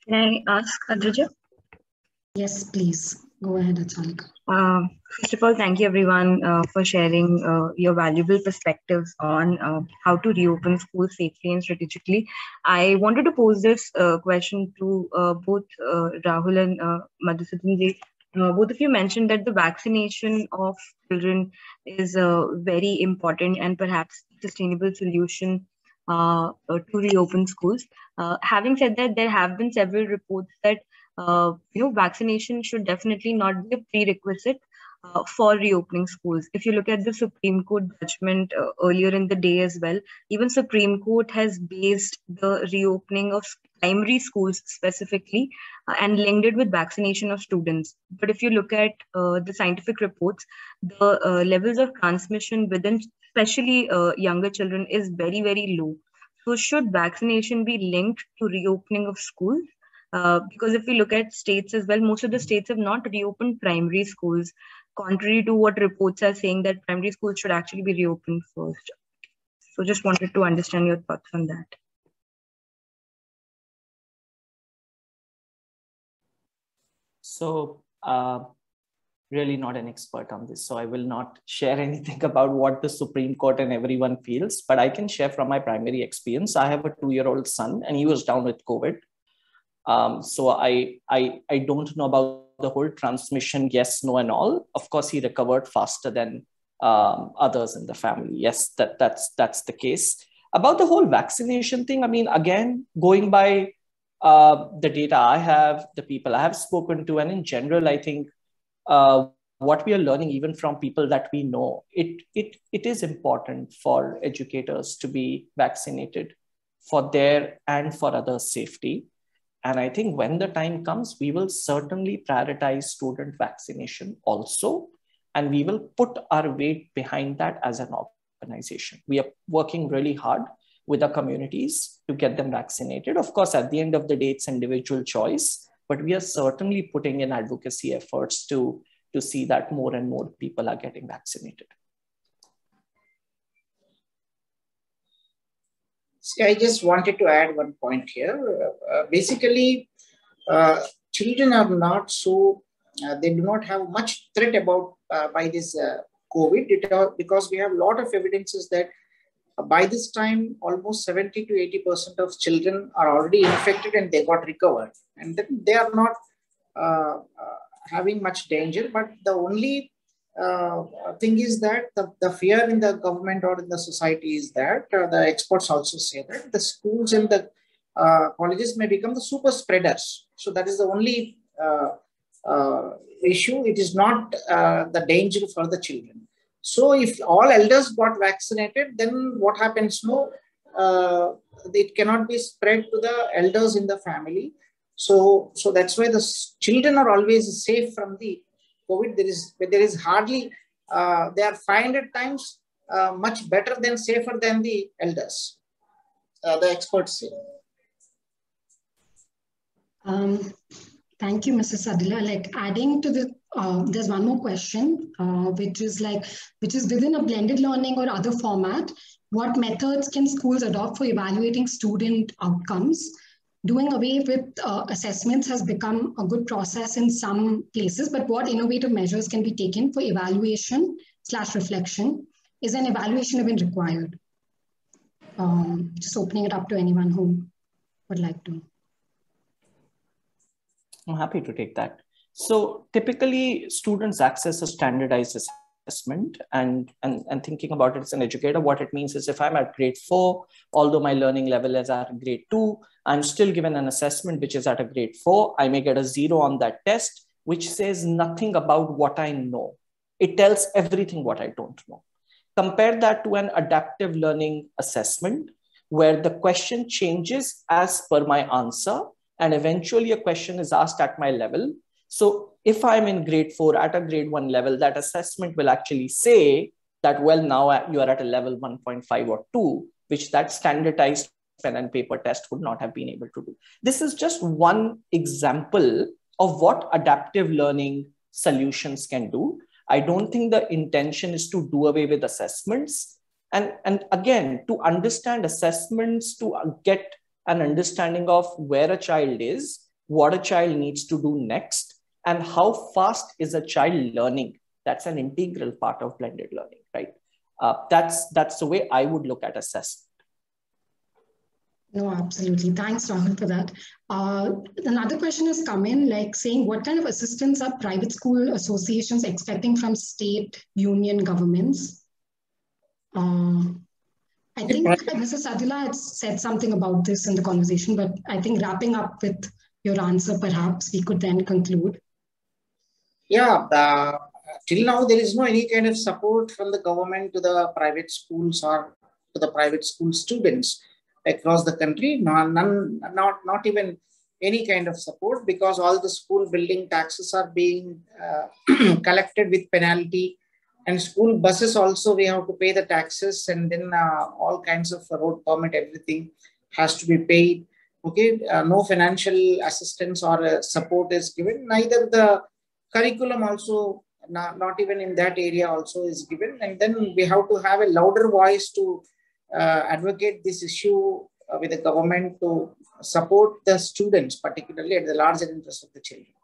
Can I ask, Adrija? Yes, please. Go ahead, Achalika. First of all, thank you everyone for sharing your valuable perspectives on how to reopen schools safely and strategically. I wanted to pose this question to both Rahul and Madhusudan. Both of you mentioned that the vaccination of children is a very important and perhaps sustainable solution to reopen schools. Having said that, there have been several reports that vaccination should definitely not be a prerequisite for reopening schools. If you look at the Supreme Court judgment earlier in the day as well, even Supreme Court has based the reopening of primary schools specifically and linked it with vaccination of students. But if you look at the scientific reports, the levels of transmission within especially younger children is very, very low. So should vaccination be linked to reopening of schools? Because if we look at states as well, most of the states have not reopened primary schools, contrary to what reports are saying that primary schools should actually be reopened first. So just wanted to understand your thoughts on that. So really not an expert on this, so I will not share anything about what the Supreme Court and everyone feels, but I can share from my primary experience. I have a 2-year-old son and he was down with COVID. So I don't know about the whole transmission, yes, no, and all. Of course, he recovered faster than others in the family. Yes, that's the case. About the whole vaccination thing, I mean, again, going by the data I have, the people I have spoken to, and in general, I think what we are learning even from people that we know, it is important for educators to be vaccinated for their and for others' safety. And I think when the time comes, we will certainly prioritize student vaccination also. And we will put our weight behind that as an organization. We are working really hard with our communities to get them vaccinated. Of course, at the end of the day, it's individual choice, but we are certainly putting in advocacy efforts to see that more and more people are getting vaccinated. See, I just wanted to add one point here. Basically, children are not so, they do not have much threat about by this COVID, because we have a lot of evidences that by this time, almost 70 to 80% of children are already infected and they got recovered. And then they are not having much danger. But the only thing is that the fear in the government or in the society is that the experts also say that the schools and the colleges may become the super spreaders. So that is the only issue. It is not the danger for the children. So if all elders got vaccinated, then what happens? No, it cannot be spread to the elders in the family. So that's why the children are always safe from the COVID. There is hardly, they are 500 times much better than safer than the elders, the experts say. Thank you, Mrs. Sadila. Like adding to the, there's one more question, which is within a blended learning or other format, what methods can schools adopt for evaluating student outcomes? Doing away with assessments has become a good process in some places, but what innovative measures can be taken for evaluation/reflection? Is an evaluation even required? Just opening it up to anyone who would like to. I'm happy to take that. So typically students access a standardized assessment, and thinking about it as an educator, what it means is if I'm at grade 4, although my learning level is at grade 2, I'm still given an assessment which is at a grade 4. I may get a 0 on that test, which says nothing about what I know. It tells everything what I don't know. Compare that to an adaptive learning assessment where the question changes as per my answer, and eventually a question is asked at my level. So if I'm in grade 4 at a grade 1 level, that assessment will actually say that, well, now you are at a level 1.5 or 2, which that standardized pen and paper test would not have been able to do. This is just one example of what adaptive learning solutions can do. I don't think the intention is to do away with assessments. And again, to understand assessments, to get an understanding of where a child is, what a child needs to do next, and how fast is a child learning. That's an integral part of blended learning, right? That's the way I would look at assessment. No, absolutely. Thanks, Rahul, for that. Another question has come in, like saying, what kind of assistance are private school associations expecting from state, union governments? I think Mrs. Sadila had said something about this in the conversation, but I think wrapping up with your answer, perhaps we could then conclude. Yeah, till now there is no any kind of support from the government to the private schools or to the private school students across the country. Not even any kind of support, because all the school building taxes are being collected with penalty. And school buses also, we have to pay the taxes, and then all kinds of road permit, everything has to be paid. Okay, no financial assistance or support is given. Neither the curriculum also, not even in that area also is given. And then we have to have a louder voice to advocate this issue with the government to support the students, particularly at the larger interest of the children.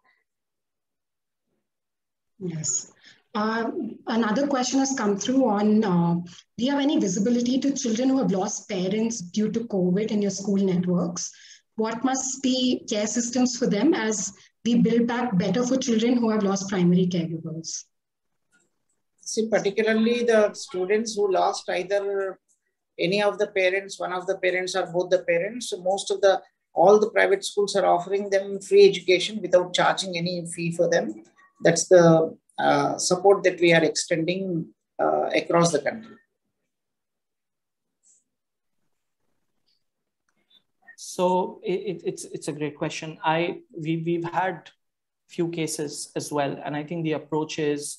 Yes. Another question has come through on, do you have any visibility to children who have lost parents due to COVID in your school networks? What must be care systems for them as we build back better for children who have lost primary caregivers? See, particularly the students who lost either any of the parents, one of the parents or both the parents, all the private schools are offering them free education without charging any fee for them. That's the support that we are extending across the country. So it's a great question. We've had few cases as well, and I think the approach is,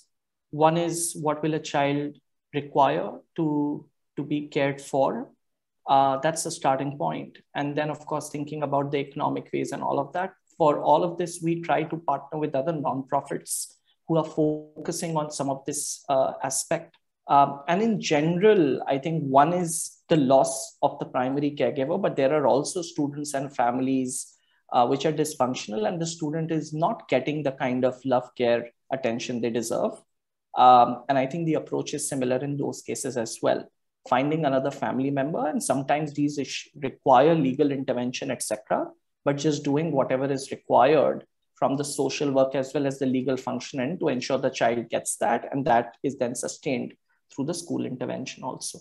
one is, what will a child require to be cared for? That's the starting point. And then, of course, thinking about the economic ways and all of that. For all of this, we try to partner with other nonprofits who are focusing on some of this aspect. And in general, I think one is the loss of the primary caregiver, but there are also students and families which are dysfunctional, and the student is not getting the kind of love, care, attention they deserve. And I think the approach is similar in those cases as well. Finding another family member, and sometimes these require legal intervention, etc. But just doing whatever is required from the social work as well as the legal function to ensure the child gets that, and that is then sustained through the school intervention also.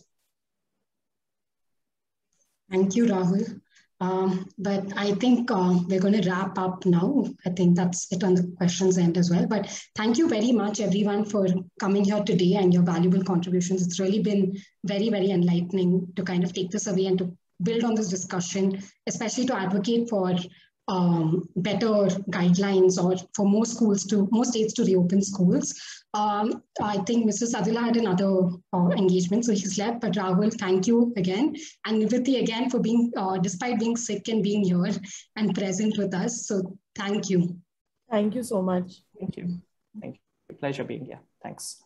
Thank you, Rahul. But I think we're going to wrap up now. I think that's it on the questions end as well. But thank you very much, everyone, for coming here today and your valuable contributions. It's really been very, very enlightening to kind of take this away and to build on this discussion, especially to advocate for better guidelines or for more states to reopen schools. I think Mr. Sadullah had another engagement, so he's left. But Rahul, thank you again. And Nivriti again for being, despite being sick and being here and present with us. So thank you. Thank you so much. Thank you. Thank you. Pleasure being here. Thanks.